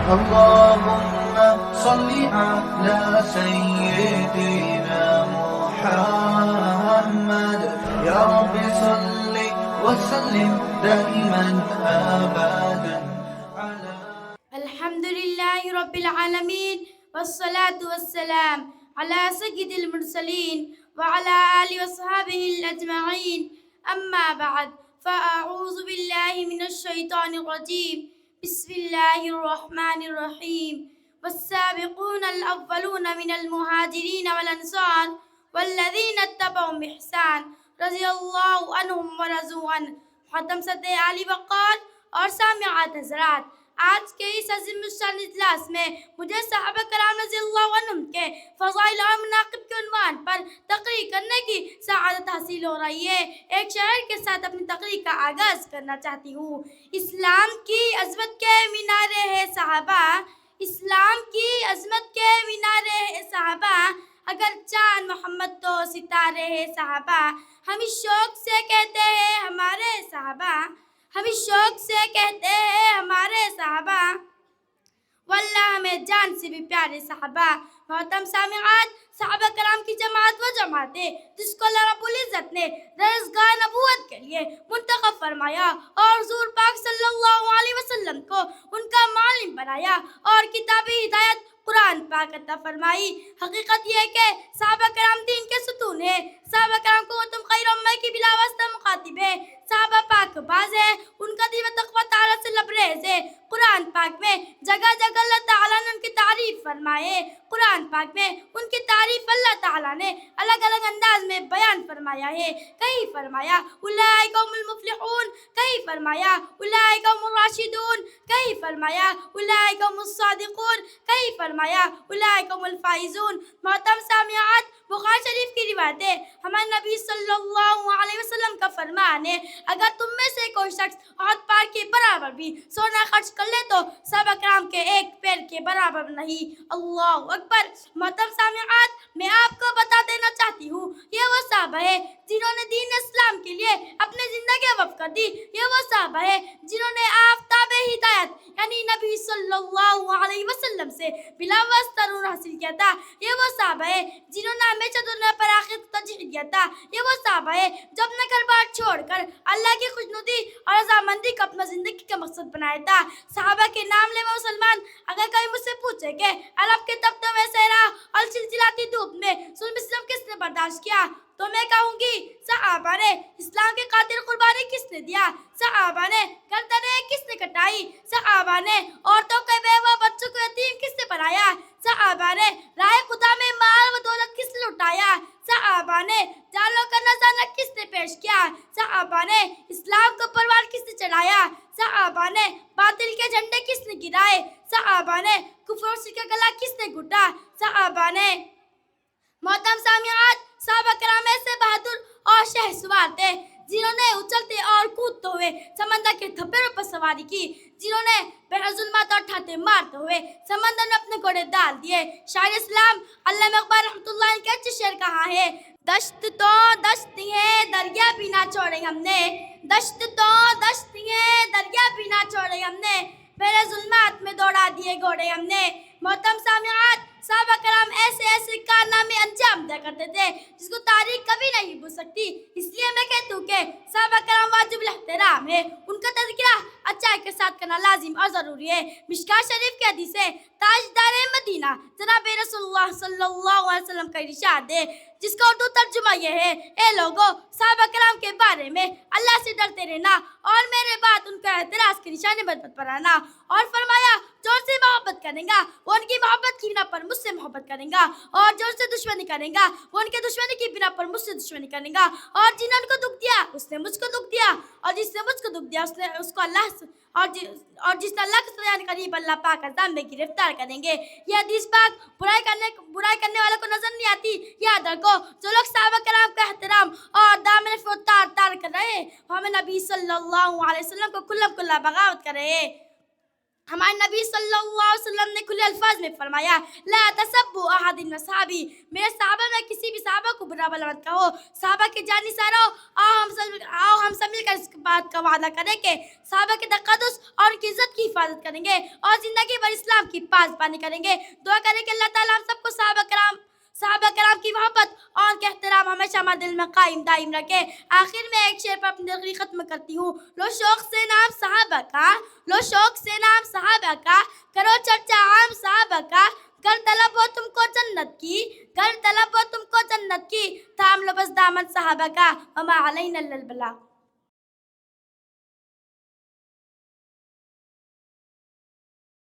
اللهم صل على سيدنا محمد يا رب صل وسلم دائما أبدا على الحمد لله رب العالمين والصلاة والسلام على سيد المرسلين وعلى آله وصحبه الأجمعين أما بعد فأعوذ بالله من الشيطان الرجيم بسم الله الرحمن الرحيم والسابقون الأولون من المهاجرين والأنصار والذين اتبعوا بإحسان رضي الله عنهم ورضوا عنه ختم صدر علی وقار اور سامعات حضرات، آج کے اس عظیم الشان اجلاس میں مجھے صحابہ کرام رضی اللہ عنہم کے فضائل اور مناقب کے عنوان پر تقریر کرنے کی سعادت حاصل ہو رہی ہے۔ ایک شعر کے ساتھ اپنی تقریر کا آغاز کرنا چاہتی ہوں۔ اسلام کی عظمت کے مینارے ہے صحابہ، اسلام کی عظمت کے مینارے ہے صحابہ، اگر چاند محمد تو ستارے ہے صحابہ، ہم اس شوق سے کہتے ہیں ہمارے صحابہ، ہم اس شوق سے کہتے ہیں ہمارے صحابہ، واللہ ہمیں جان سے بھی پیارے صحابہ۔ محترم سامعات، صحابہ کرام کی جماعت وہ جماعت ہے جس کو اللہ رب العزت نے رزقگاہ نبوت کے لیے منتخب فرمایا اور حضور پاک صلی اللہ علیہ وسلم کو ان کا معلم بنایا اور کتابی ہدایت قرآن پاک عطا فرمائی۔ حقیقت یہ ہے کہ صحابہ کرام دین کے ستون ہیں، صحابہ کرام کو تم خیر امہ کی بلا واسطہ مخاطب ہے، صحابہ پاک باز ہے، ان کا دین و تقوی تعالیٰ سے لبریز ہے۔ قرآن پاک میں جگہ جگہ اللہ تعالیٰ نے ان کی تعریف فرمائے، قرآن پاک میں ان کی تعریف اللہ تعالیٰ نے الگ الگ انداز میں بیان فرمایا ہے۔ کہیں فرمایا اولئک هم المفلحون، کہیں فرمایا اولئک هم الراشدون، کہیں فرمایا اولئک هم الصادقون، کہیں فرمایا اولئک هم الفائزون۔ محترم سامعات، بخاری شریف کی روایت ہے، ہمارے نبی صلی اللہ علیہ وسلم کا فرمان ہے، اگر تم میں سے کوئی شخص احد پہاڑ کے برابر بھی سونا خرچ کر لے تو صحابہ کرام کے ایک پیر کے برابر نہیں۔ اللہ اکبر۔ محترم سامعات، میں آپ کو بتا دینا چاہتی ہوں، یہ وہ صحابہ ہے جنہوں نے دین اسلام کے لیے اپنی زندگی وقف کر دی، یہ وہ صحابہ ہے جنہوں نے آفتاب ہدایت یعنی نبی صلی اللہ علیہ وسلم سے بلا واسطہ نور حاصل کیا تھا، یہ وہ صحابہ ہے جنہوں نے ہمیشہ دنیا پر آخرت کو ترجیح دیا تھا، یہ وہ صحابہ ہے جو اپنا گھر بار چھوڑ کر اللہ کی خوشنودی اور رضامندی کو اپنا زندگی کا مقصد بنایا تھا۔ صحابہ کے نام لے وہ مسلمان، اگر کوئی مجھ سے پوچھے کہ عرب کے تختوں میں صحرا اور چلچلاتی دھوپ میں ظلم ستم کس نے برداشت کیا تو میں کہوں گی صحابہ نے۔ اسلام کی خاطر قربانی کس نے دیا؟ صحابہ نے۔ گردنیں کس نے کٹائی؟ صحابہ نے۔ عورتوں کے بیوہ بچوں کو یتیم کس نے بنایا؟ صحابہ نے۔ راہ خدا میں مال و دولت کس نے لٹایا؟ صحابہ نے۔ جانوں کا نذرانہ کس نے پیش کیا؟ صحابہ نے۔ اسلام کو پروار کس نے چڑھایا؟ صحابہ نے۔ باطل کے جھنڈے کس نے گرائے؟ صحابہ نے۔ کفر و شرک کا گلا کس نے گھٹا؟ صحابہ نے۔ محترم سامعات، صحابہ کرام ایسے بہادر اور شہسوار تھے جنہوں نے اچھلتے اور کودتے ہوئے سمندر کے تھپیڑوں پر سواری کی، جنہوں نے بحر ظلمات اور ٹھاٹے مارتے ہوئے سمندر میں اپنے گھوڑے ڈال دیے۔ شاعر اسلام علامہ اقبال رحمۃ اللہ علیہ کے اچھے شعر کہا ہے، دشت تو دشت ہے دریا بھی نہ چھوڑے ہم نے، دشت تو دشت ہے دریا بھی نہ چھوڑے ہم نے، بحر ظلمات میں دوڑا دیے گھوڑے ہم نے۔ محترم سامعات، صحابہ کرام ایسے ایسے کارنامے انجام دیا کرتے تھے جس کو تاریخ کبھی نہیں بھول سکتی، اس لیے میں کہتی ہوں کہ صحابہ کرام واجب الاحترام ہے، ان کا تذکرہ اچائی کے ساتھ کرنا لازم اور ضروری ہے۔ مشکوٰۃ شریف کی حدیث ہے، تاجدار مدینہ جناب رسول اللہ صلی اللہ علیہ وسلم کا ارشاد ہے، جس کا اردو ترجمہ یہ ہے، اے لوگو، صحابہ کرام کے بارے میں اللہ سے ڈرتے رہنا اور میرے بعد ان کا اعتراض کی نشانی بربت بنانا، اور فرمایا جو ان سے محبت کرے گا وہ ان کی محبت کی بنا پر مجھ سے محبت کرے گا، اور جو ان سے دشمنی کرے گا وہ ان کے دشمنی کی بنا پر مجھ سے دشمنی کرے گا، اور جنہوں نے کو دکھ دیا اس نے مجھ کو دکھ دیا، اور جس نے مجھ کو دکھ دیا اس کو اللہ اور جس نے اللہ کے سایہ قریب اللہ پاک عذاب میں گرفتار کریں گے۔ یہ حدیث پاک برائی کرنے والوں کو نظر نہیں آتی، یاد رکھو جو لوگ صحابہ کرام کا احترام اور دامن فوت تار کر رہے ہیں وہ ہمیں نبی صلی اللہ علیہ وسلم کو کھلا بغاوت کر رہے ہیں۔ ہمارے نبی صلی اللہ علیہ وسلم نے کھلے الفاظ میں فرمایا لا تسبوا احد من اصحابی، میرے صحابہ میں کسی بھی صحابہ کو برا بھلا مت کہو۔ صحابہ کے جانشینوں، آؤ ہم سب مل کر اس بات کا وعدہ کریں کہ صحابہ کے تقدس اور ان کی عزت کی حفاظت کریں گے اور زندگی بھر اسلام کی پاسبانی کریں گے۔ دعا کریں کہ اللہ تعالیٰ ہم سب کو صحابہ کرام کی محبت اور ان کے احترام ہمیشہ ہمارے دل میں قائم دائم رکھے۔ آخر میں ایک شعر پر اپنی تقریر ختم کرتی ہوں۔ لو شوق سے نام صحابہ کا، لو شوق سے نام صحابہ کا، کرو چرچا عام صحابہ کا، گر طلب ہو تم کو جنت کی، گر طلب ہو تم کو جنت کی، تھام لو بس دامن صحابہ کا، وما علینا الا البلاغ۔